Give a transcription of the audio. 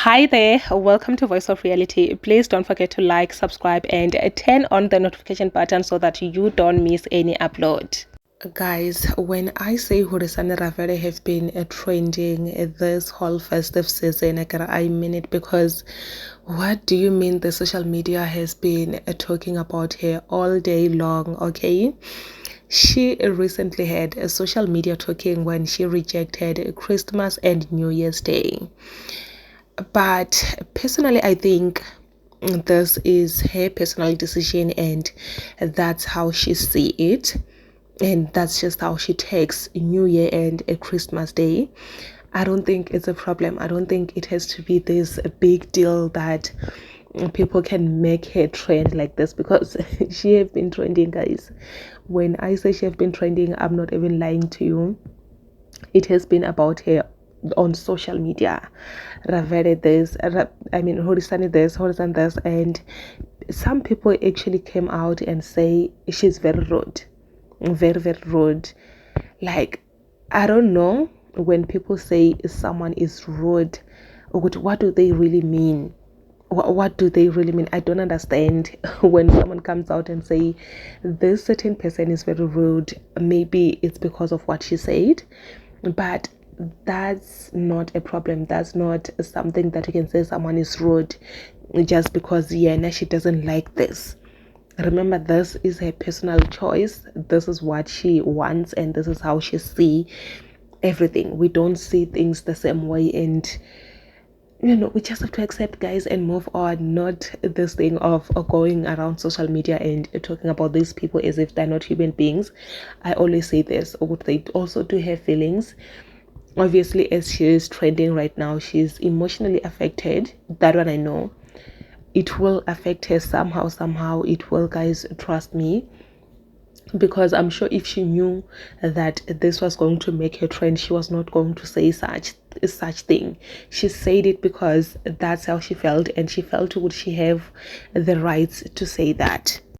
Hi there, welcome to Voice of Reality. Please don't forget to like, subscribe, and turn on the notification button so that you don't miss any upload. Guys, when I say Horisani Ravele have been trending this whole festive season, I mean it, because what do you mean the social media has been talking about her all day long, okay? She recently had a social media talking when she rejected Christmas and New Year's Day. But personally, I think this is her personal decision, and that's how she see it, and that's just how she takes New Year and a Christmas Day. I don't think it's a problem. I don't think it has to be this big deal that people can make her trend like this, because she have been trending, guys. When I say she have been trending, I'm not even lying to you. It has been about her on social media. Ravele this, Horisani this, Horisani this, and some people actually came out and say she's very rude, very very rude. Like, I don't know, when people say someone is rude, what do they really mean? What do they really mean? I don't understand. When someone comes out and say this certain person is very rude, maybe it's because of what she said, but that's not a problem. That's not something that you can say someone is rude just because yeah, she doesn't like this. Remember, this is her personal choice. This is what she wants, and this is how she see everything. We don't see things the same way, and we just have to accept, guys, and move on. Not this thing of going around social media and talking about these people as if they're not human beings. I always say this, they also do have feelings. Obviously, as she is trending right now, she's emotionally affected. That one I know. It will affect her somehow it will, guys, trust me, because I'm sure if she knew that this was going to make her trend, she was not going to say such thing. She said it because that's how she felt, and she felt would she have the rights to say that.